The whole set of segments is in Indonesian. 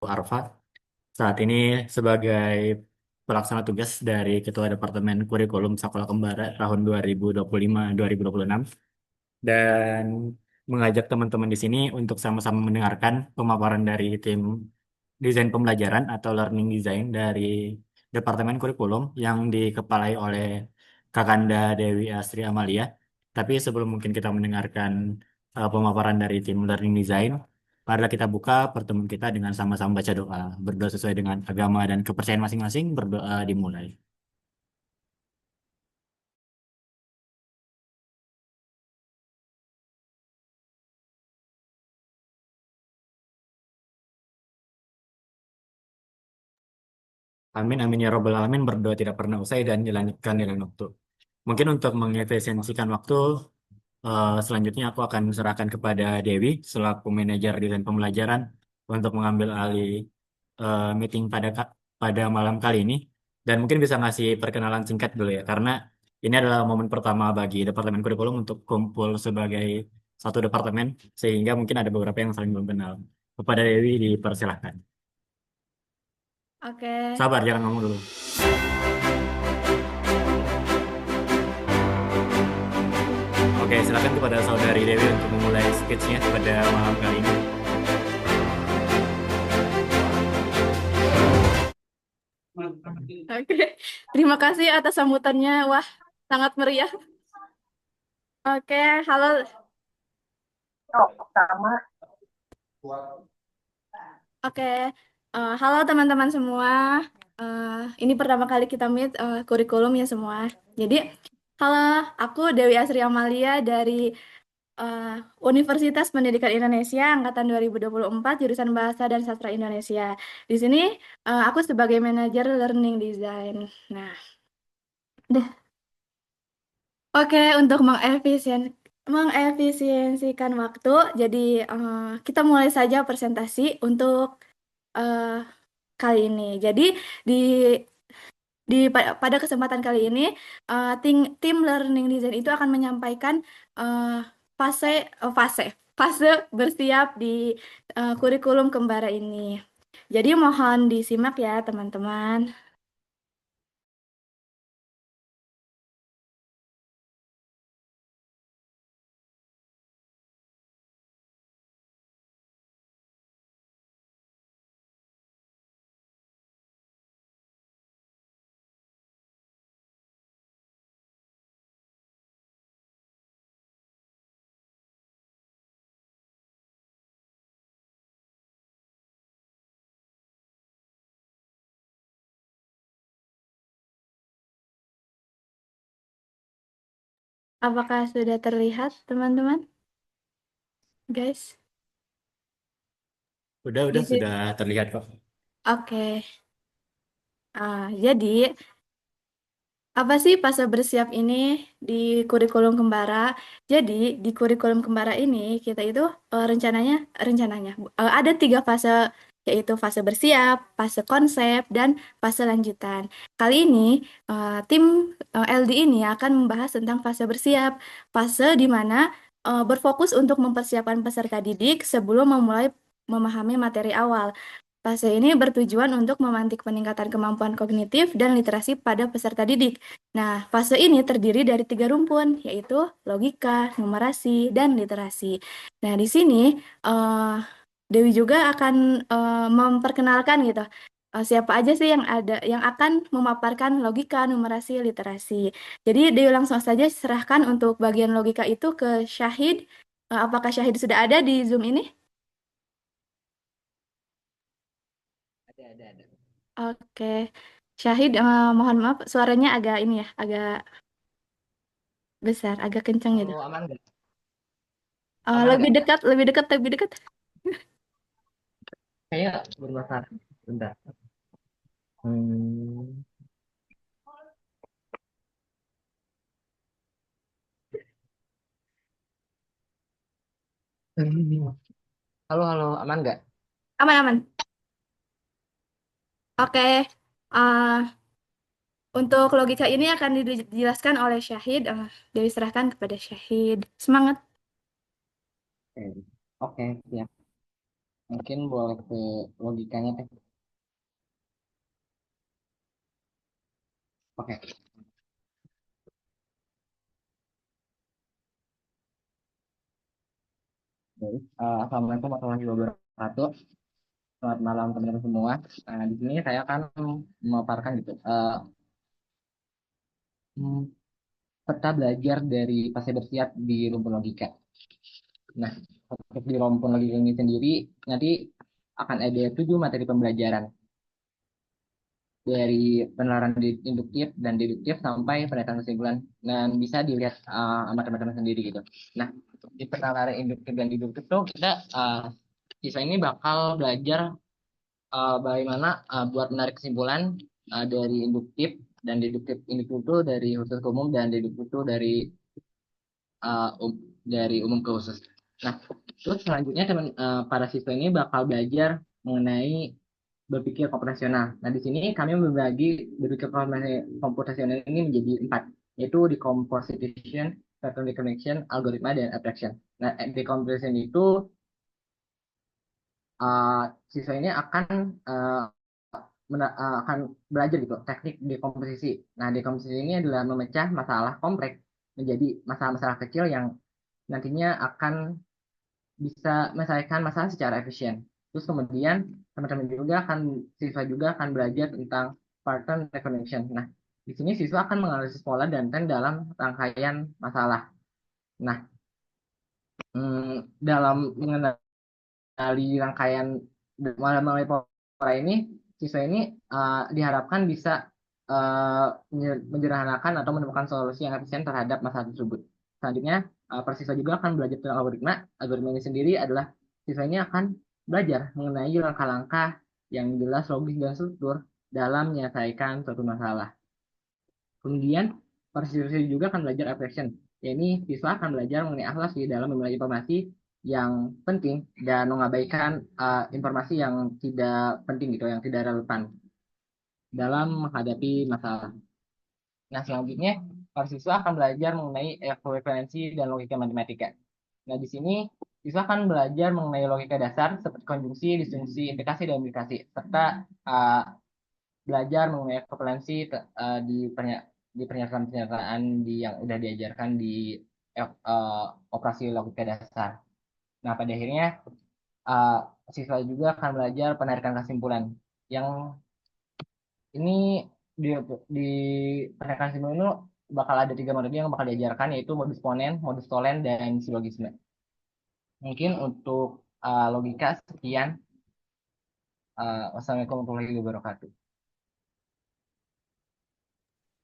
Arfa. Saat ini sebagai pelaksana tugas dari Ketua Departemen Kurikulum Sekolah Kembara tahun 2025-2026 dan mengajak teman-teman di sini untuk sama-sama mendengarkan pemaparan dari tim desain pembelajaran atau learning design dari Departemen Kurikulum yang dikepalai oleh Kakanda Dewi Astri Amalia. Tapi sebelum mungkin kita mendengarkan pemaparan dari tim learning design, marilah kita buka pertemuan kita dengan sama-sama baca doa. Berdoa sesuai dengan agama dan kepercayaan masing-masing, berdoa dimulai. Amin, amin ya robbal alamin, berdoa tidak pernah usai dan dilanjutkan dengan waktu. Mungkin untuk mengefisiensikan waktu, selanjutnya aku akan serahkan kepada Dewi selaku manajer desain pembelajaran untuk mengambil alih meeting pada malam kali ini. Dan mungkin bisa ngasih perkenalan singkat dulu ya, karena ini adalah momen pertama bagi Departemen Kurikulum untuk kumpul sebagai satu departemen, sehingga mungkin ada beberapa yang saling belum kenal. Kepada Dewi dipersilahkan. Oke, Sabar, jangan ngomong dulu. Oke, silakan kepada saudari Dewi untuk memulai speech-nya pada malam kali ini. oke. Terima kasih atas sambutannya. Wah, sangat meriah. Oke, halo. Oke, halo teman-teman semua. Eh, ini pertama kali kita meet kurikulum ya semua. Jadi, halo, aku Dewi Asri Amalia dari eh, Universitas Pendidikan Indonesia Angkatan 2024 jurusan Bahasa dan Sastra Indonesia. Di sini aku sebagai manajer Learning Design. Nah, oke, untuk mengefisiensikan waktu, jadi kita mulai saja presentasi untuk eh, kali ini. Jadi di pada kesempatan kali ini, tim Learning Design itu akan menyampaikan eh, fase eh, fase fase bersiap di kurikulum kembara ini. Jadi mohon disimak ya, teman-teman. Apakah sudah terlihat, teman-teman? Guys, Udah, di sudah sini. terlihat kok. Oke. Jadi apa sih fase bersiap ini di kurikulum kembara? Jadi di kurikulum kembara ini kita itu rencananya ada tiga fase, yaitu fase bersiap, fase konsep, dan fase lanjutan. Kali ini tim LD ini akan membahas tentang fase bersiap, fase di mana berfokus untuk mempersiapkan peserta didik sebelum memulai memahami materi awal. Fase ini bertujuan untuk memantik peningkatan kemampuan kognitif dan literasi pada peserta didik. Nah, fase ini terdiri dari tiga rumpun, yaitu logika, numerasi, dan literasi. Nah, di sini eh, Dewi juga akan memperkenalkan gitu, siapa aja sih yang akan memaparkan logika, numerasi, literasi. Jadi Dewi langsung saja serahkan untuk bagian logika itu ke Syahid. Apakah Syahid sudah ada di Zoom ini? Ada. Oke, Syahid, mohon maaf, suaranya agak ini ya, agak besar, agak kencang gitu. Halo, aman nggak? Aman Lebih nggak? dekat, lebih dekat, lebih dekat. Kayaknya bermasalah. Bentar. Hmm. Halo, aman nggak? Aman, aman. Oke, uh, untuk logika ini akan dijelaskan oleh Syahid. Dewi serahkan kepada Syahid. Semangat. Oke, oke, ya. Mungkin boleh ke logikanya teh. Oke. Baik. Assalamualaikum warahmatullahi wabarakatuh. Selamat malam teman-teman semua. Nah, di sini saya akan memaparkan gitu. Hmm, Peta belajar dari pasca bersiap di rumpun logika. Nah, untuk di rumpun logika ini sendiri nanti akan ada 7 materi pembelajaran dari penelaran induktif dan deduktif sampai penetapan kesimpulan dan bisa dilihat sama teman-teman sendiri gitu. Nah, di penelaran induktif dan deduktif tuh kita siswa ini bakal belajar bagaimana buat menarik kesimpulan dari induktif dan deduktif induktif itu dari khusus ke umum dan deduktif itu uh, um- dari umum ke khusus. Nah, terus selanjutnya para siswa ini bakal belajar mengenai berpikir komputasional. Nah, di sini kami membagi berpikir komputasional ini menjadi 4, yaitu decomposition, pattern recognition, algoritma, dan abstraction. Nah, decomposition itu uh, siswa ini uh, akan belajar gitu teknik dekomposisi. Nah, dekomposisi ini adalah memecah masalah kompleks menjadi masalah-masalah kecil yang nantinya akan bisa menyelesaikan masalah secara efisien. Terus kemudian teman-teman juga akan siswa juga akan belajar tentang pattern recognition. Nah, di sini siswa akan menganalisis pola dan tren dalam rangkaian masalah. Nah, dalam mengenali rangkaian melalui pola ini, siswa ini diharapkan bisa uh, menyederhanakan atau menemukan solusi yang efisien terhadap masalah tersebut. Selanjutnya, para siswa juga akan belajar tentang algoritma. Algoritma ini sendiri adalah siswa ini akan belajar mengenai langkah-langkah yang jelas, logis, dan struktur dalam menyelesaikan suatu masalah. Kemudian, para siswa juga akan belajar abstraction. Ya, ini siswa akan belajar mengenai akhlak di dalam memilih informasi yang penting dan mengabaikan informasi yang tidak penting gitu, yang tidak relevan dalam menghadapi masalah. Nah, selanjutnya, para siswa akan belajar mengenai ekuivalensi dan logika matematika. Nah, di sini siswa akan belajar mengenai logika dasar seperti konjungsi, disjungsi, implikasi, dan implikasi, serta uh, belajar mengenai ekuivalensi di pernyataan-pernyataan yang udah diajarkan di operasi logika dasar. Nah, pada akhirnya uh, siswa juga akan belajar penarikan kesimpulan yang ini di, di penarikan kesimpulan itu bakal ada 3 metode yang bakal diajarkan yaitu modus ponen, modus tolen, dan silogisme. Mungkin untuk logika sekian. Wassalamualaikum warahmatullahi wabarakatuh.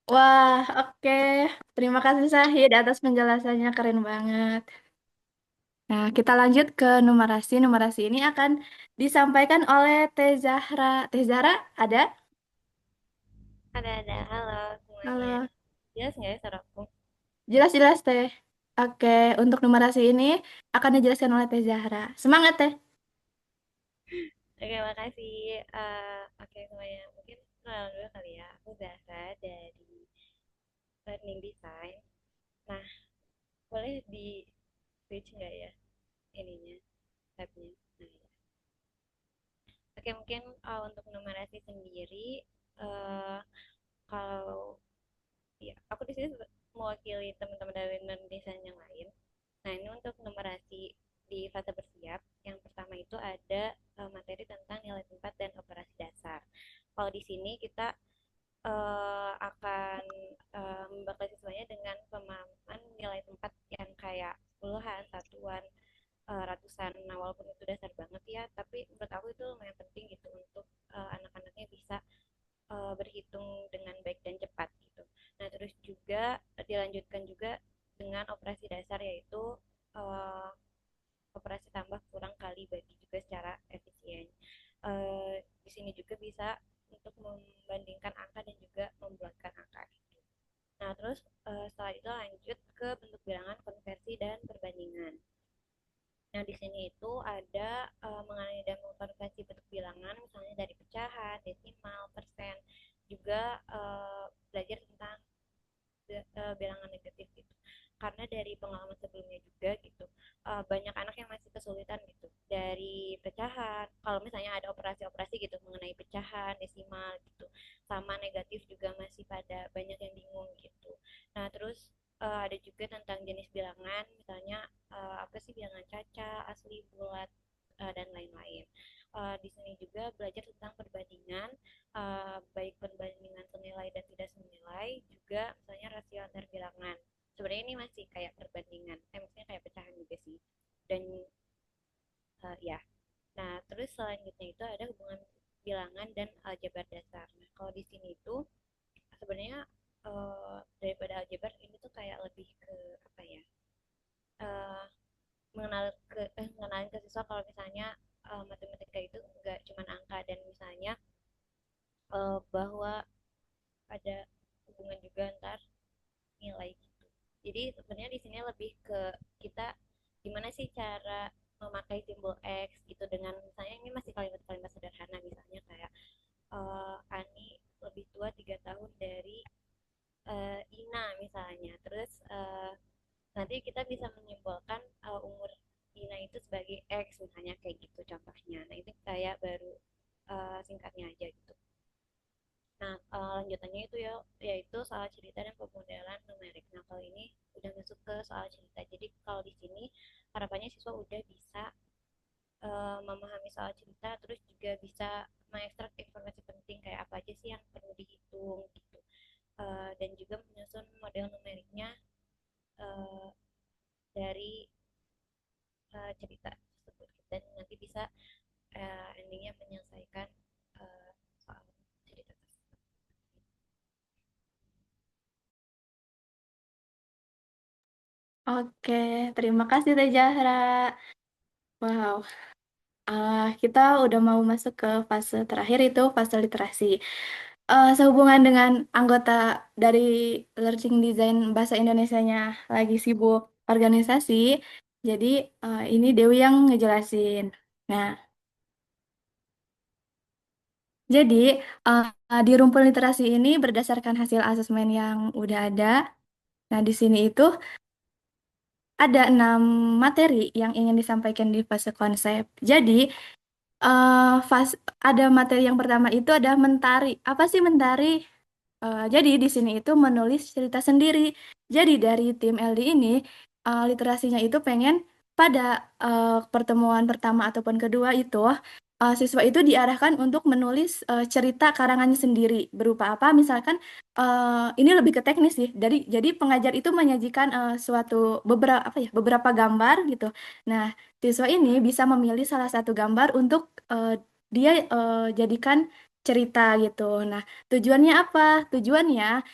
Wah, oke. Terima kasih Syahid atas penjelasannya, keren banget. Nah, kita lanjut ke numerasi. Numerasi ini akan disampaikan oleh Teh Zahra. Teh Zahra, ada? Ada, halo semuanya. Halo. Jelas nggak ya suaraku? Jelas-jelas, Teh. Oke, untuk numerasi ini akan dijelaskan oleh Teh Zahra. Semangat, Teh. Oke, makasih. Oke semuanya, mungkin kenalan dulu kali ya. Aku Zahra dari Learning Design. Nah, boleh di switch nggak ya ininya, tabnya? Nah, ya. Oke, mungkin untuk numerasi sendiri, eh kalau ya, aku di sini mewakili teman-teman dari Learning Design yang lain. Nah, ini untuk numerasi di fase bersiap. Yang pertama itu ada materi tentang nilai tempat dan operasi dasar. Kalau di sini kita akan membekali siswanya dengan pemahaman nilai tempat yang kayak puluhan, satuan, ratusan. Nah, walaupun itu dasar banget ya, tapi menurut aku itu lumayan penting gitu untuk anak-anaknya bisa berhitung dengan baik dan cepat gitu. Nah, terus juga dilanjutkan juga dengan operasi dasar yaitu uh, operasi tambah kurang kali bagi juga secara efisien. Di sini juga bisa untuk membandingkan angka dan juga membulatkan angka. Nah, terus setelah itu lanjut ke bentuk bilangan, konversi, dan perbandingan. Nah, di sini itu ada mengenai dan mengkonversi bentuk bilangan, misalnya dari pecahan, desimal, persen, juga belajar tentang bilangan negatif gitu. Karena dari pengalaman sebelumnya juga gitu, banyak anak yang masih kesulitan gitu dari pecahan, pecahan, desimal gitu. Sama negatif juga masih pada banyak yang bingung gitu. Nah, terus ada juga tentang jenis bilangan, misalnya apa sih bilangan caca, asli, bulat, dan lain-lain. Di sini juga belajar tentang perbandingan, baik perbandingan senilai dan tidak senilai, juga misalnya rasio antar bilangan. Sebenarnya ini masih kayak perbandingan, maksudnya kayak pecahan juga sih. Dan ya, nah terus selanjutnya itu ada hubungan bilangan dan aljabar dasar. Nah kalau di sini itu sebenarnya daripada aljabar ini tuh kayak lebih ke apa ya? eh, mengenalin ke siswa kalau misalnya matematika itu enggak cuma angka, dan misalnya bahwa ada hubungan juga antar nilai gitu. Jadi sebenarnya di sini lebih ke kita gimana sih cara memakai simbol X gitu, dengan misalnya ini masih kalimat-kalimat sederhana, misalnya kayak Ani lebih tua 3 tahun dari Ina misalnya. Terus nanti kita bisa menyimpulkan umur Ina itu sebagai X misalnya, kayak gitu contohnya. Nah itu kayak baru singkatnya aja gitu. Nah, lanjutannya itu ya, yaitu soal cerita dan pemodelan numerik. Nah, kalau ini udah masuk ke soal cerita. Jadi kalau di sini harapannya siswa udah bisa memahami soal cerita, terus juga bisa mengekstrak informasi penting kayak apa aja sih yang perlu dihitung gitu. Dan juga menyusun model numeriknya eh, dari cerita tersebut. Dan nanti bisa endingnya menyelesaikan soal cerita tersebut. Oke, terima kasih Teh Zahra. Wow, kita udah mau masuk ke fase terakhir, itu fase literasi. Sehubungan dengan anggota dari Learning Design Bahasa Indonesianya lagi sibuk organisasi, jadi ini Dewi yang ngejelasin. Nah, jadi di rumpun literasi ini berdasarkan hasil asesmen yang udah ada. Nah, di sini itu ada 6 materi yang ingin disampaikan di fase konsep. Jadi, fase, ada materi yang pertama itu ada mentari. Apa sih mentari? Jadi di sini itu menulis cerita sendiri. Jadi dari tim LD ini literasinya itu pengen pada pertemuan pertama ataupun kedua itu siswa itu diarahkan untuk menulis cerita karangannya sendiri berupa apa? Misalkan ini lebih ke teknis sih. Jadi pengajar itu menyajikan suatu beberapa gambar gitu. Nah, siswa ini bisa memilih salah satu gambar untuk dia jadikan cerita gitu. Nah, tujuannya apa? Tujuannya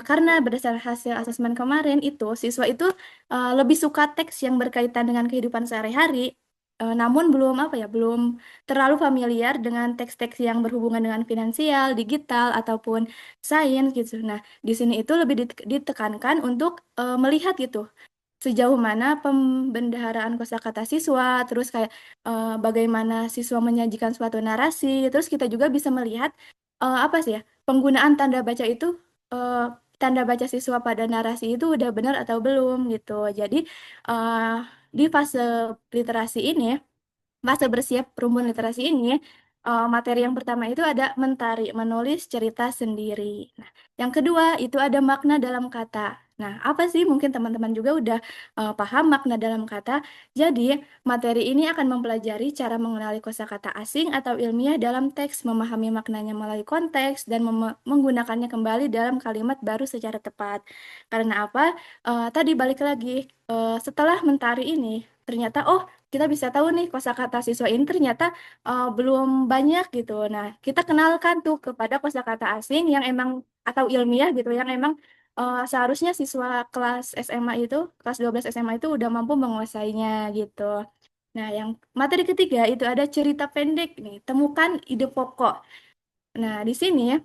karena berdasarkan hasil asesmen kemarin itu siswa itu lebih suka teks yang berkaitan dengan kehidupan sehari-hari, namun belum terlalu familiar dengan teks-teks yang berhubungan dengan finansial, digital ataupun sains gitu. Nah, di sini itu lebih ditekankan untuk melihat gitu sejauh mana pembendaharaan kosakata siswa, terus kayak bagaimana siswa menyajikan suatu narasi, terus kita juga bisa melihat apa sih ya, penggunaan tanda baca itu, eh, tanda baca siswa pada narasi itu udah benar atau belum gitu. Jadi eh, di fase literasi ini, masa bersiap rumpun literasi ini, materi yang pertama itu ada mentari, menulis cerita sendiri. Nah, yang kedua itu ada makna dalam kata. Nah, apa sih? Mungkin teman-teman juga udah paham makna dalam kata. Jadi, materi ini akan mempelajari cara mengenali kosakata asing atau ilmiah dalam teks, memahami maknanya melalui konteks, dan menggunakannya kembali dalam kalimat baru secara tepat. Karena apa? Tadi balik lagi, setelah mentari ini, ternyata, oh, kita bisa tahu nih kosakata siswa ini ternyata belum banyak gitu. Nah, kita kenalkan tuh kepada kosakata asing yang emang atau ilmiah gitu yang emang seharusnya siswa kelas SMA itu, kelas 12 SMA itu udah mampu menguasainya gitu. Nah, yang materi ketiga itu ada cerita pendek nih, temukan ide pokok. Nah, di sini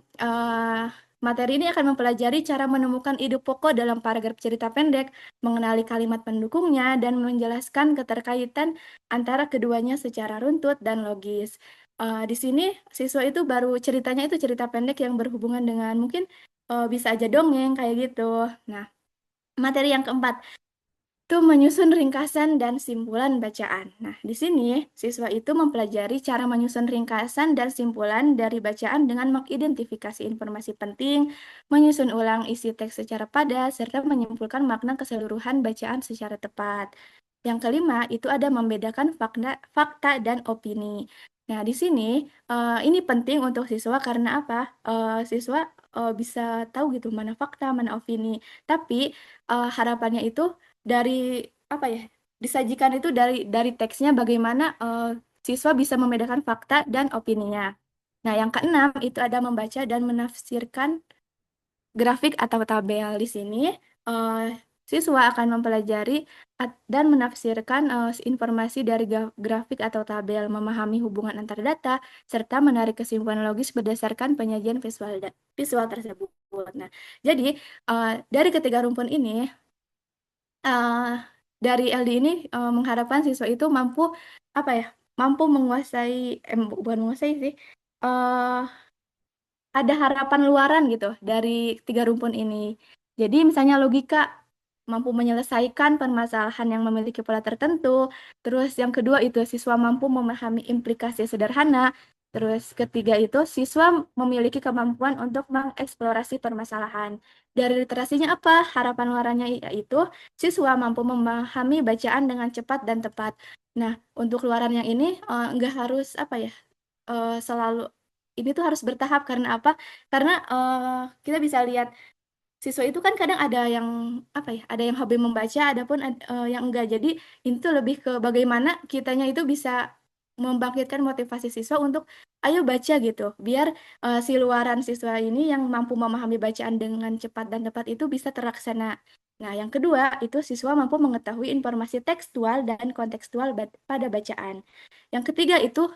materi ini akan mempelajari cara menemukan ide pokok dalam paragraf cerita pendek, mengenali kalimat pendukungnya, dan menjelaskan keterkaitan antara keduanya secara runtut dan logis. Di sini siswa itu baru ceritanya itu cerita pendek yang berhubungan dengan mungkin bisa aja dongeng kayak gitu. Nah, materi yang keempat itu menyusun ringkasan dan simpulan bacaan. Nah, di sini siswa itu mempelajari cara menyusun ringkasan dan simpulan dari bacaan dengan mengidentifikasi informasi penting, menyusun ulang isi teks secara padat, serta menyimpulkan makna keseluruhan bacaan secara tepat. Yang kelima, itu ada membedakan fakta dan opini. Nah, di sini ini penting untuk siswa karena apa? Siswa bisa tahu gitu mana fakta, mana opini. Tapi harapannya itu dari apa ya? Disajikan itu dari teksnya bagaimana siswa bisa membedakan fakta dan opininya. Nah, yang keenam itu ada membaca dan menafsirkan grafik atau tabel. Di sini eh, siswa akan mempelajari dan menafsirkan informasi dari grafik atau tabel, memahami hubungan antar data, serta menarik kesimpulan logis berdasarkan penyajian visual tersebut. Nah, jadi dari ketiga rumpun ini, eh, dari LD ini mengharapkan siswa itu mampu apa ya? Mampu menguasai, bukan menguasai sih. eh, ada harapan luaran gitu dari tiga rumpun ini. Jadi misalnya logika mampu menyelesaikan permasalahan yang memiliki pola tertentu. Terus yang kedua itu siswa mampu memahami implikasi sederhana. Terus ketiga itu siswa memiliki kemampuan untuk mengeksplorasi permasalahan. Dari literasinya apa? Harapan luarannya yaitu siswa mampu memahami bacaan dengan cepat dan tepat. Nah, untuk luaran yang ini nggak harus apa ya? Selalu ini tuh harus bertahap karena apa? Karena kita bisa lihat siswa itu kan kadang ada yang apa ya? Ada yang hobi membaca, adapun yang enggak. Jadi ini tuh lebih ke bagaimana kitanya itu bisa membangkitkan motivasi siswa untuk ayo baca gitu, biar si luaran siswa ini yang mampu memahami bacaan dengan cepat dan tepat itu bisa terlaksana. Nah, yang kedua itu siswa mampu mengetahui informasi tekstual dan kontekstual pada bacaan. Yang ketiga itu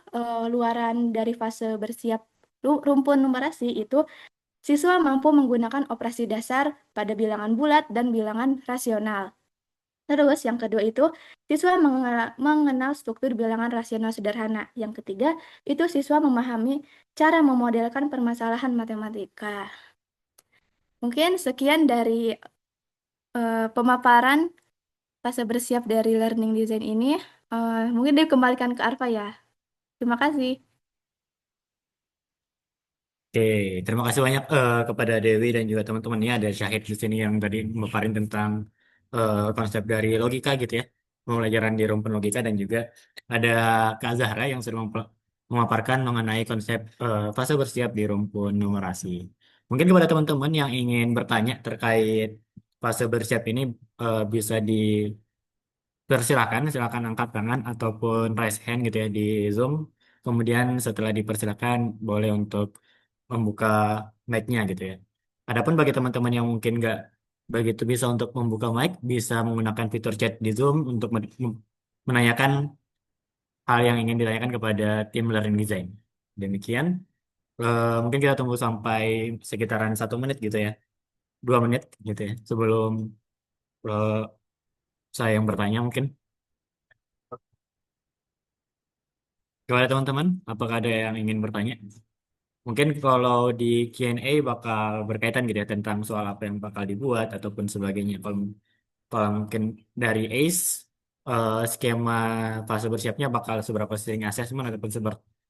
luaran dari fase bersiap rumpun numerasi itu siswa mampu menggunakan operasi dasar pada bilangan bulat dan bilangan rasional. Terus yang kedua itu siswa mengenal struktur bilangan rasional sederhana. Yang ketiga itu siswa memahami cara memodelkan permasalahan matematika. Mungkin sekian dari pemaparan fase bersiap dari learning design ini. Mungkin dikembalikan ke Arfa ya. Terima kasih. Oke, terima kasih banyak kepada Dewi dan juga teman-temannya. Ada Syahid di sini yang tadi memaparin tentang konsep dari logika gitu ya, pembelajaran di rumpun logika, dan juga ada Kak Zahra yang sudah memaparkan mengenai konsep fase bersiap di rumpun numerasi. Mungkin kepada teman-teman yang ingin bertanya terkait fase bersiap ini bisa silakan angkat tangan ataupun raise hand gitu ya di Zoom. Kemudian setelah dipersilakan boleh untuk membuka mic-nya gitu ya. Adapun bagi teman-teman yang mungkin nggak begitu bisa untuk membuka mic, bisa menggunakan fitur chat di Zoom untuk menanyakan hal yang ingin ditanyakan kepada tim Learning Design. Demikian, mungkin kita tunggu sampai sekitaran 1 menit gitu ya, 2 menit gitu ya, sebelum eh, saya yang bertanya mungkin. Kepada teman-teman, apakah ada yang ingin bertanya? Mungkin kalau di Q&A bakal berkaitan gitu ya tentang soal apa yang bakal dibuat ataupun sebagainya. Kalau mungkin dari ACE, skema fase bersiapnya bakal seberapa sering asesmen ataupun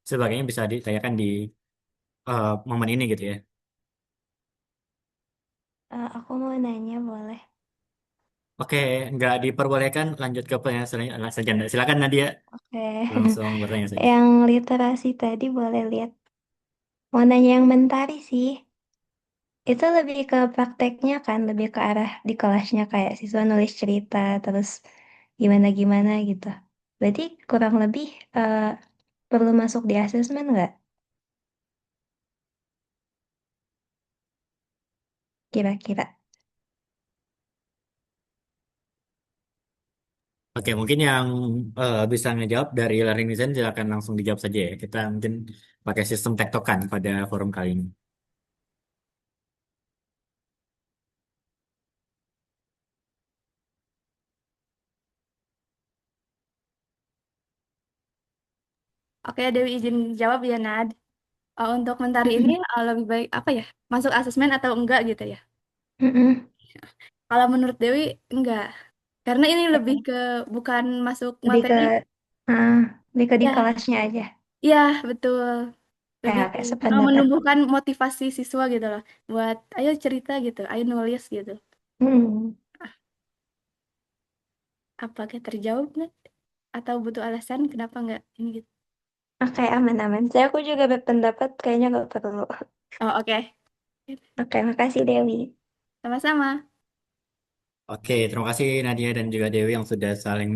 sebagainya bisa ditanyakan di momen ini gitu ya. Aku mau nanya boleh? Oke, nggak diperbolehkan lanjut ke pertanyaan selanjutnya. Silakan Nadia, Oke. langsung bertanya saja. Yang literasi tadi boleh lihat. Mau nanya yang mentari sih. Itu lebih ke prakteknya kan, lebih ke arah di kelasnya kayak siswa nulis cerita terus gimana-gimana gitu. Berarti kurang lebih perlu masuk di asesmen nggak kira-kira? Oke, mungkin yang bisa ngejawab dari Learning Design silakan langsung dijawab saja ya. Kita mungkin pakai sistem tektokan pada forum kali ini. Oke, Dewi izin jawab ya, Nad. Untuk mentari ini Mm-mm. lebih baik apa ya? Masuk asesmen atau enggak gitu ya? Mm-mm. Kalau menurut Dewi enggak. Karena ini lebih ke bukan masuk Lebih ke materi. ah, lebih ke di Ya, kelasnya aja. ya betul. Lebih ke Oke, sependapat. menumbuhkan motivasi siswa gitu loh. Buat ayo cerita gitu, ayo nulis gitu. Hmm. Apakah terjawab nggak? Atau butuh alasan kenapa nggak ini gitu? Oke, aman-aman. Saya aku juga berpendapat kayaknya nggak perlu. Oh, oke. Oke, makasih Dewi. Sama-sama. Oke, terima kasih Nadia dan juga Dewi yang sudah saling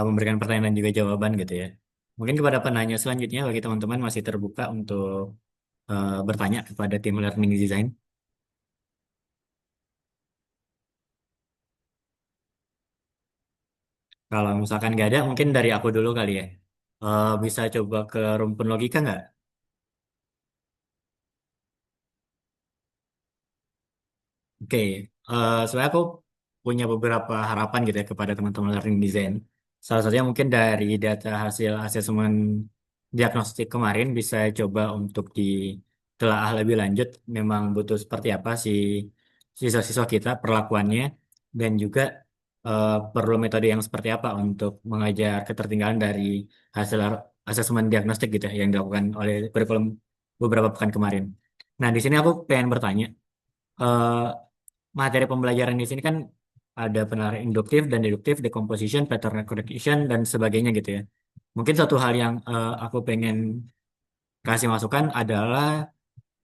memberikan pertanyaan dan juga jawaban gitu ya. Mungkin kepada penanya selanjutnya bagi teman-teman masih terbuka untuk bertanya kepada tim Learning Design. Kalau misalkan nggak ada, mungkin dari aku dulu kali ya. Bisa coba ke rumpun logika nggak? Oke, sebenarnya aku punya beberapa harapan gitu ya kepada teman-teman learning design. Salah satunya mungkin dari data hasil asesmen diagnostik kemarin bisa coba untuk ditelaah lebih lanjut. Memang butuh seperti apa sih siswa-siswa kita perlakuannya dan juga perlu metode yang seperti apa untuk mengajar ketertinggalan dari hasil asesmen diagnostik gitu ya, yang dilakukan oleh kurikulum beberapa pekan kemarin. Nah, di sini aku pengen bertanya. eh, Materi pembelajaran di sini kan ada penilaian induktif dan deduktif, decomposition, pattern recognition, dan sebagainya gitu ya. Mungkin satu hal yang aku pengen kasih masukan adalah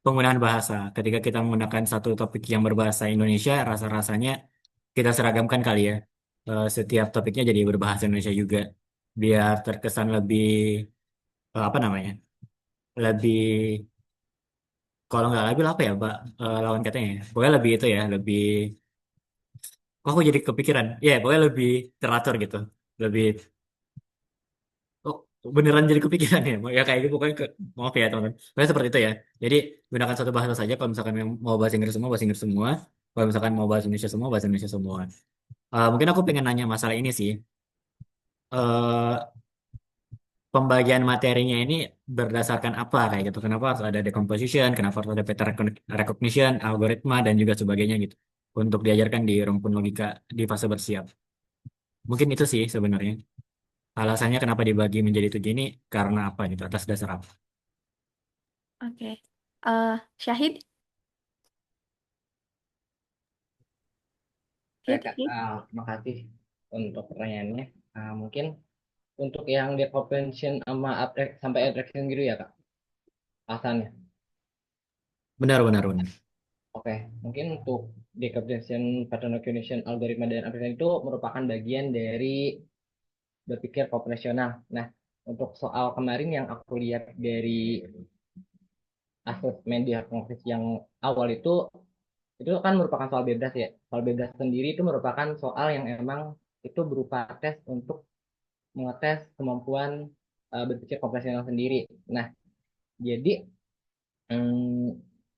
penggunaan bahasa. Ketika kita menggunakan satu topik yang berbahasa Indonesia, rasa-rasanya kita seragamkan kali ya. Setiap topiknya jadi berbahasa Indonesia juga. Biar terkesan lebih, apa namanya, lebih, kalau nggak lebih apa ya, Mbak, lawan katanya ya. Pokoknya lebih itu ya, lebih. Oh, aku jadi kepikiran. Ya, pokoknya lebih teratur gitu. Lebih, oh, beneran jadi kepikiran ya. Ya kayak gitu, pokoknya maaf ya teman-teman. Pokoknya seperti itu ya. Jadi gunakan satu bahasa saja. Kalau misalkan yang mau bahasa Inggris semua, bahasa Inggris semua. Kalau misalkan mau bahasa Indonesia semua, bahasa Indonesia semua. Mungkin aku pengen nanya masalah ini sih. Eh, Pembagian materinya ini berdasarkan apa kayak gitu? Kenapa harus ada decomposition? Kenapa harus ada pattern recognition, algoritma, dan juga sebagainya gitu. Untuk diajarkan di rumpun logika di fase bersiap. Mungkin itu sih sebenarnya. Alasannya kenapa dibagi menjadi tujuh ini karena apa gitu, atas dasar apa? Oke. Syahid? Oke, Syahid? Kak, Syahid? makasih untuk pertanyaannya. Mungkin untuk yang decomposition sama sampai attraction gitu ya Kak, alasannya. Benar, benar, benar. Oke, mungkin untuk decomposition, pattern recognition, algoritma dan aplikasi itu merupakan bagian dari berpikir operasional. Nah, untuk soal kemarin yang aku lihat dari asesmen diagnosis yang awal itu kan merupakan soal bebas ya. Soal bebas sendiri itu merupakan soal yang emang itu berupa tes untuk mengetes kemampuan berpikir operasional sendiri. Nah, jadi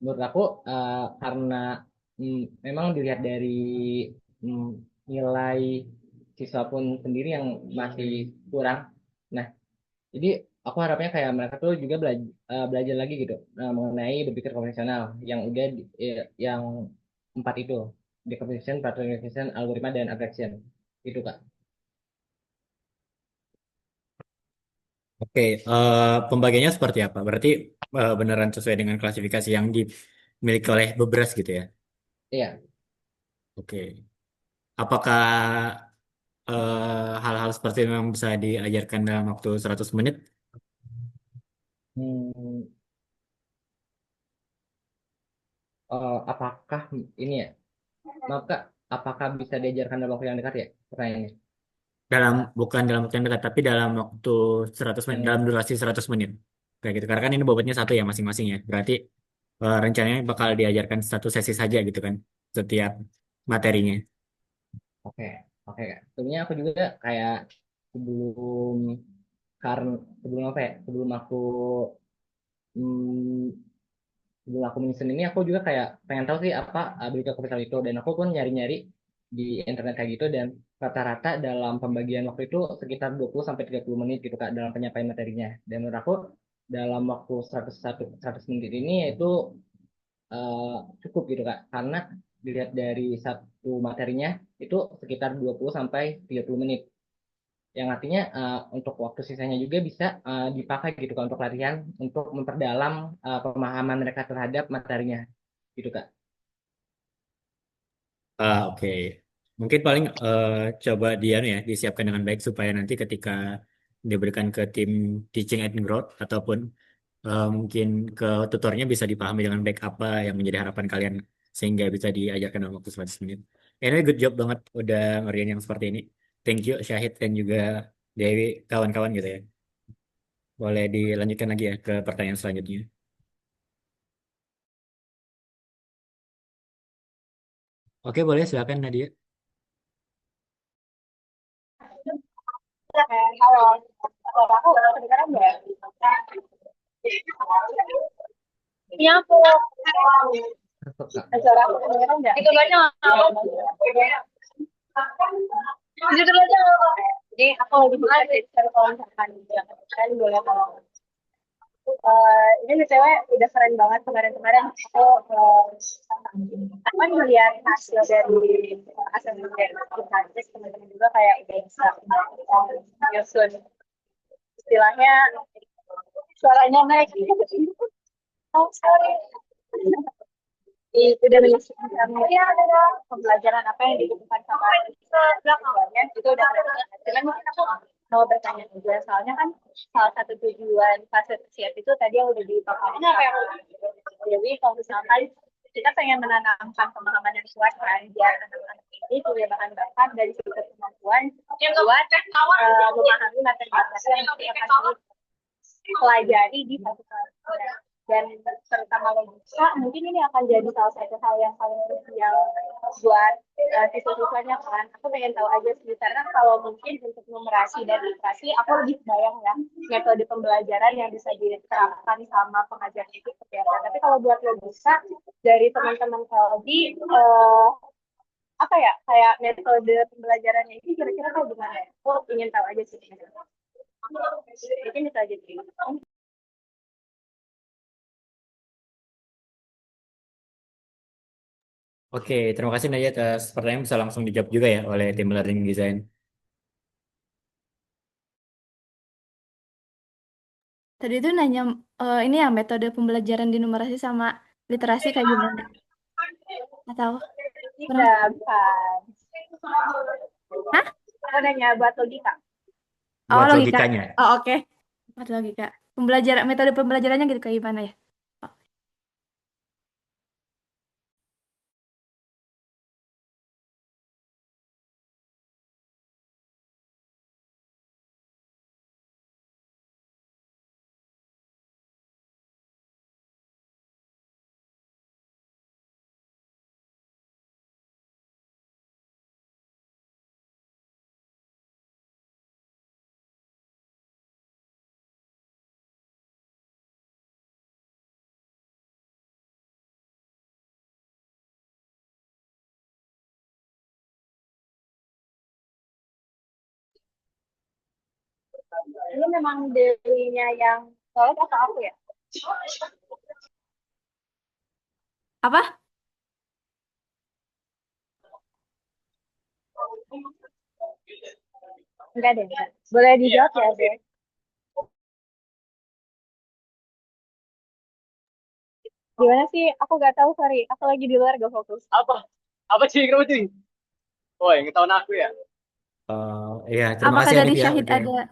menurut aku karena memang dilihat dari mm, nilai siswa pun sendiri yang masih kurang. Nah, jadi aku harapnya kayak mereka tuh juga belajar lagi gitu mengenai berpikir konvensional yang udah yang empat itu, decomposition, paternalization, algoritma dan abstraction. Itu Kak. Oke, pembagiannya seperti apa? Berarti beneran sesuai dengan klasifikasi yang dimiliki oleh Bebras gitu ya? Iya. Oke. Apakah hal-hal seperti itu memang bisa diajarkan dalam waktu 100 menit? Hmm, apakah ini ya? Maaf Kak, apakah bisa diajarkan dalam waktu yang dekat ya? Pertanyaannya. Bukan dalam waktu yang dekat, tapi dalam waktu 100 menit, dalam Hmm, durasi 100 menit. Kayak gitu. Karena kan ini bobotnya satu ya masing-masing ya. Berarti rencananya bakal diajarkan satu sesi saja gitu kan, setiap materinya. oke, oke Kak. Sebenarnya aku juga kayak sebelum karena sebelum apa ya? Hmm, Sebelum aku menyusun ini aku juga kayak pengen tahu sih apa berita kapital itu dan aku pun nyari-nyari di internet kayak gitu dan rata-rata dalam pembagian waktu itu sekitar 20 sampai 30 menit gitu Kak dalam penyampaian materinya. Dan menurut aku dalam waktu 100 menit ini itu eh, cukup gitu Kak. Karena dilihat dari satu materinya itu sekitar 20 sampai 30 menit. Yang artinya untuk waktu sisanya juga bisa dipakai gitu Kak untuk latihan untuk memperdalam pemahaman mereka terhadap materinya gitu Kak. Oke. Mungkin paling coba dia anu ya disiapkan dengan baik supaya nanti ketika diberikan ke tim teaching and growth ataupun mungkin ke tutornya bisa dipahami dengan baik apa yang menjadi harapan kalian sehingga bisa diajarkan dalam waktu 100 menit. Anyway, good job banget udah ngerian yang seperti ini. Thank you Syahid dan juga Dewi kawan-kawan gitu ya. Boleh dilanjutkan lagi ya ke pertanyaan selanjutnya. Oke, boleh silakan Nadia. Halo, suara aku kedengaran nggak? Ini aku. Tetap, Kak. Suara aku kedengaran nggak? Itu aja nggak apa. Jujur aja nggak apa. Jadi aku lagi buka kalau misalkan dia kan boleh kalau ini cewek udah keren banget kemarin-kemarin aku kan melihat hasil dari asesmen dari Prancis teman-teman juga kayak udah bisa nyusun istilahnya suaranya naik. Oh, sorry. Udah menyusun pembelajaran apa yang dibutuhkan sama belakangnya itu udah ada. Cuman mungkin aku mau bertanya juga soalnya kan salah satu tujuan fase siap itu tadi yang udah dipaparkan Dewi kalau misalkan kita pengen menanamkan pemahaman yang kuat kan biar anak-anak ini punya bahan bakar dari segi kemampuan buat memahami materi-materi yang nanti akan dipelajari di fase selanjutnya dan terutama logika mungkin ini akan jadi salah satu hal yang paling krusial buat siswa-siswanya kan aku pengen tahu aja sih karena kalau mungkin untuk numerasi dan literasi aku lebih bayang ya metode pembelajaran yang bisa diterapkan sama pengajar itu seperti apa tapi kalau buat logika dari teman-teman Kalbi apa ya kayak metode pembelajarannya itu kira-kira kayak gimana aku ingin tahu aja sih mungkin itu aja sih. Oke, terima kasih Nadia atas pertanyaan bisa langsung dijawab juga ya oleh tim learning design. Tadi itu nanya ini ya metode pembelajaran di numerasi sama literasi kayak gimana? Atau kurang? Tidak, bukan. Hah? Aku nanya buat logika. Oh, Buat logika. logikanya. Oh, oke. Buat logika. Pembelajaran metode pembelajarannya gitu kayak gimana ya? Oh. Ini memang dirinya yang solid atau aku ya? Apa? Enggak deh. Boleh dijawab ya, deh. Gimana sih? Aku nggak tahu, sorry. Aku lagi di luar, gak fokus. Apa? Apa sih? Kenapa sih? Oh, yang ketahuan aku ya? Iya, terima Apakah kasih dari Adit ya Syahid udah. ada?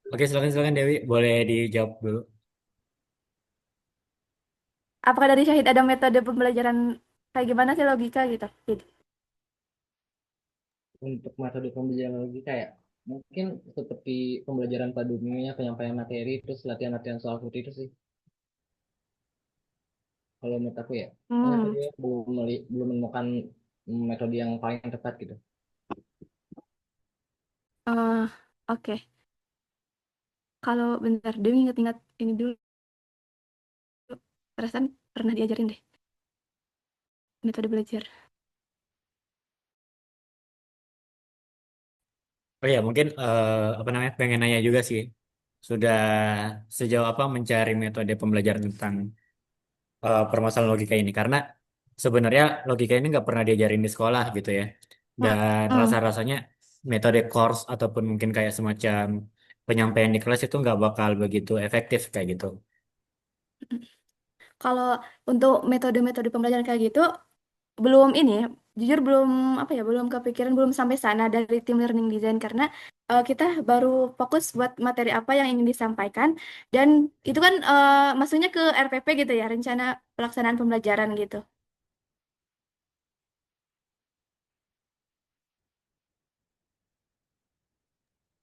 Oke, silakan silakan Dewi, boleh dijawab dulu. Apakah dari Syahid ada metode pembelajaran kayak gimana sih logika gitu? Gitu. Untuk metode pembelajaran logika ya mungkin seperti pembelajaran pada umumnya penyampaian materi terus latihan-latihan soal putih itu sih kalau menurut aku ya karena aku Hmm. juga belum menemukan metode yang paling tepat gitu. eh, oke. Kalau bentar, Dewi ingat-ingat ini dulu. Perasaan pernah diajarin deh metode belajar. Oh ya, mungkin apa namanya pengen nanya juga sih. Sudah sejauh apa mencari metode pembelajaran tentang permasalahan logika ini? Karena sebenarnya logika ini nggak pernah diajarin di sekolah gitu ya. Hmm. Dan Hmm. rasa-rasanya metode course ataupun mungkin kayak semacam penyampaian di kelas itu nggak bakal begitu efektif kayak gitu. Kalau untuk metode-metode pembelajaran kayak gitu, belum ini, jujur belum apa ya, belum kepikiran, belum sampai sana dari tim learning design karena kita baru fokus buat materi apa yang ingin disampaikan dan itu kan maksudnya ke RPP gitu ya, rencana pelaksanaan pembelajaran gitu.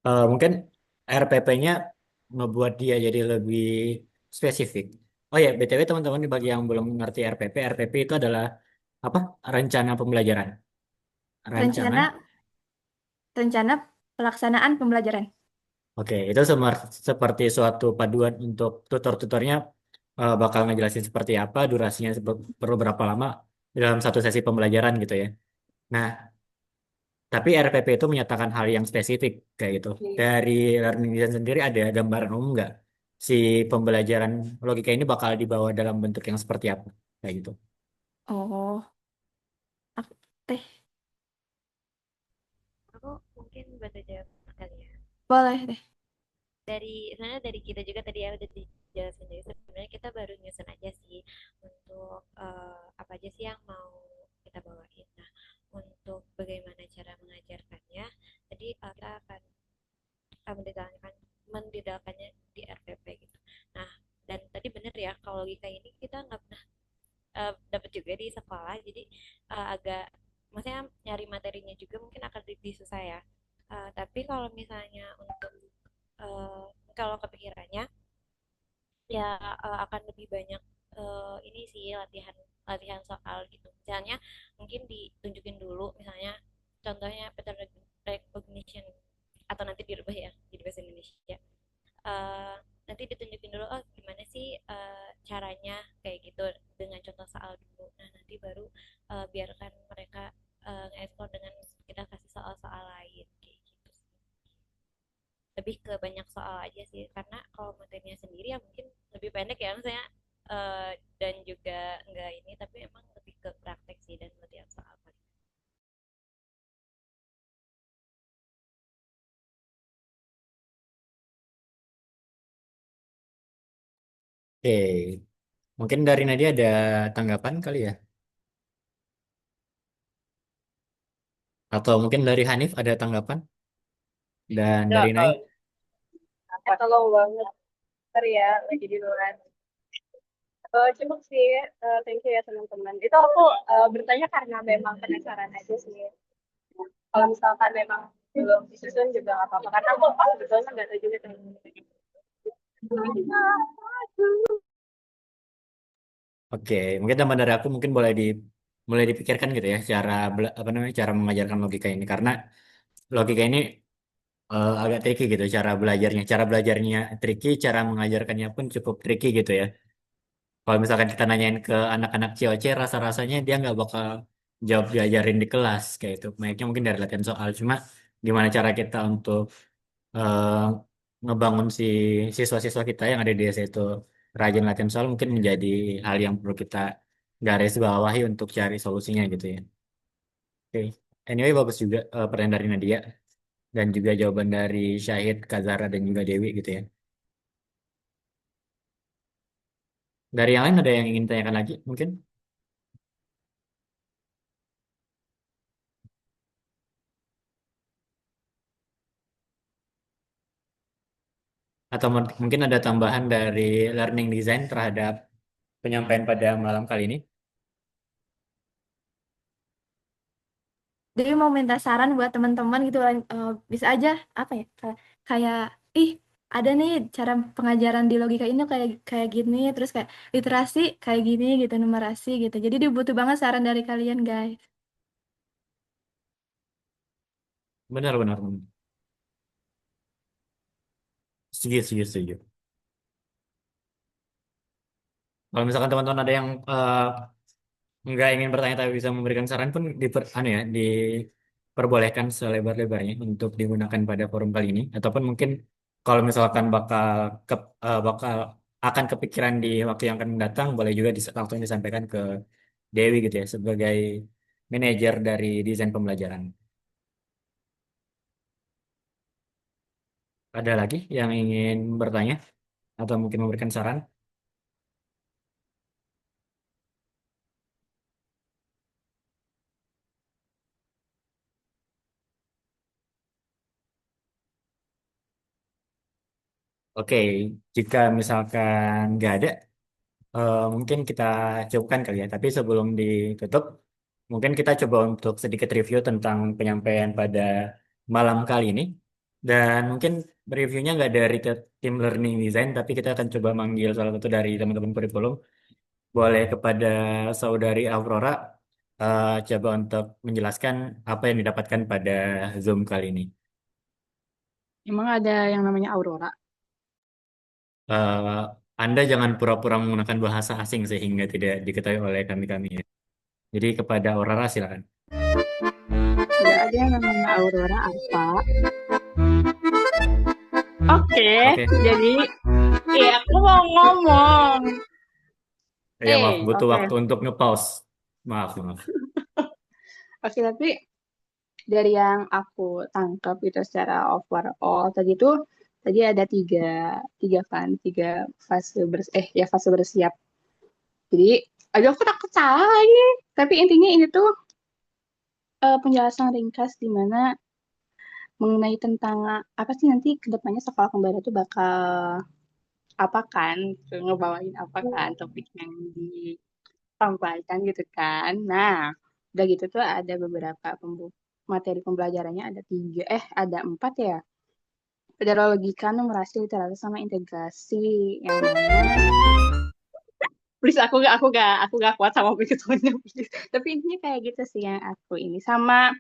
Mungkin RPP-nya ngebuat dia jadi lebih spesifik. Oh ya, BTW teman-teman bagi yang belum ngerti RPP, RPP itu adalah apa? Rencana pembelajaran. Rencana Rancangan. rencana pelaksanaan pembelajaran. Oke, itu seperti suatu paduan untuk tutor-tutornya bakal ngejelasin seperti apa, durasinya perlu berapa lama dalam satu sesi pembelajaran gitu ya. Nah, tapi RPP itu menyatakan hal yang spesifik kayak gitu. Dari learning design sendiri ada gambaran umum nggak? Si pembelajaran logika ini bakal dibawa dalam bentuk yang seperti apa? Kayak gitu. Oh, ak- teh Aku mungkin bantu jawab kali ya. boleh deh. Sebenarnya dari kita juga tadi ya udah dijelasin jadi sebenarnya kita baru nyusun aja sih untuk apa aja sih yang mau kita bawain. Nah, untuk bagaimana cara mengajarkannya, tadi kita akan mendetailkan mendetailkannya di RPP gitu. Nah, dan tadi bener ya kalau logika ini kita nggak pernah dapat juga di sekolah, jadi agak maksudnya nyari materinya juga mungkin akan lebih susah ya. Tapi kalau misalnya untuk uh, kalau kepikirannya ya akan lebih banyak ini sih latihan latihan soal gitu. Misalnya mungkin ditunjukin dulu misalnya contohnya pattern recognition atau nanti dirubah ya jadi bahasa Indonesia. Eh, Nanti ditunjukin dulu oh gimana sih caranya kayak gitu dengan contoh soal dulu. Nah, nanti baru biarkan mereka nge-explore dengan kita kasih soal-soal lain kayak gitu sih, lebih ke banyak soal aja sih karena kalau materinya sendiri ya mungkin lebih pendek ya misalnya dan juga enggak ini tapi emang lebih ke praktek sih dan latihan soal. Oke, mungkin dari Nadia ada tanggapan kali ya? Atau mungkin dari Hanif ada tanggapan? Dan Ya, dari Nai? Tolong banget. Ntar ya, lagi di luar. Cukup sih, thank you ya teman-teman. Itu aku bertanya karena memang penasaran aja sih. Kalau misalkan memang belum disusun juga nggak apa-apa. Karena aku sebetulnya nggak tahu juga teman-teman. Oke, mungkin tambahan dari aku mungkin boleh mulai dipikirkan gitu ya cara apa namanya cara mengajarkan logika ini karena logika ini agak tricky gitu cara belajarnya. Cara belajarnya tricky, cara mengajarkannya pun cukup tricky gitu ya. Kalau misalkan kita nanyain ke anak-anak COC, rasa-rasanya dia nggak bakal jawab diajarin di kelas kayak itu. Banyaknya mungkin dari latihan soal. Cuma gimana cara kita untuk eh, ngebangun si siswa-siswa kita yang ada di desa itu rajin latihan soal mungkin menjadi hal yang perlu kita garis bawahi untuk cari solusinya gitu ya. Oke. Anyway, bagus juga pertanyaan dari Nadia dan juga jawaban dari Syahid, Kazara, dan juga Dewi gitu ya. Dari yang lain ada yang ingin tanyakan lagi mungkin? Atau mungkin ada tambahan dari learning design terhadap penyampaian pada malam kali ini? Jadi mau minta saran buat teman-teman gitu bisa aja apa ya kayak ih ada nih cara pengajaran di logika ini kayak kayak gini terus kayak literasi kayak gini gitu numerasi gitu. Jadi dibutuh banget saran dari kalian guys. Benar, benar, benar. Setuju, setuju, setuju. Kalau misalkan teman-teman ada yang nggak ingin bertanya tapi bisa memberikan saran pun anu ya, diperbolehkan selebar-lebarnya untuk digunakan pada forum kali ini. Ataupun mungkin kalau misalkan bakal akan kepikiran di waktu yang akan datang, boleh juga langsung disampaikan ke Dewi gitu ya sebagai manajer dari desain pembelajaran. Ada lagi yang ingin bertanya atau mungkin memberikan saran? Oke, jika misalkan nggak ada, mungkin kita cukupkan kali ya. Tapi sebelum ditutup, mungkin kita coba untuk sedikit review tentang penyampaian pada malam kali ini. Dan mungkin reviewnya nggak dari ke tim learning design, tapi kita akan coba manggil salah satu dari teman-teman kurikulum. Boleh kepada saudari Aurora, coba untuk menjelaskan apa yang didapatkan pada Zoom kali ini. Emang ada yang namanya Aurora? Eh, Anda jangan pura-pura menggunakan bahasa asing sehingga tidak diketahui oleh kami-kami ya. Jadi kepada Aurora silakan. Nggak ada yang namanya Aurora apa? Oke, Oke. jadi ya aku mau ngomong. Ya maaf, butuh Oke. waktu untuk nge-pause. Maaf, maaf. Oke, tapi dari yang aku tangkap itu secara overall tadi ada tiga fase bersiap. Jadi aduh aku takut salah lagi. Tapi intinya ini tuh penjelasan ringkas di mana mengenai tentang apa sih nanti kedepannya sekolah kembali itu bakal apa kan, gitu, ngebawain apa kan topik yang disampaikan gitu kan. Nah, udah gitu tuh ada beberapa materi pembelajarannya ada 4 ya. Ada logika, numerasi, literatur, sama integrasi yang mana please aku gak kuat sama begitunya please. Tapi intinya kayak gitu sih yang aku ini sama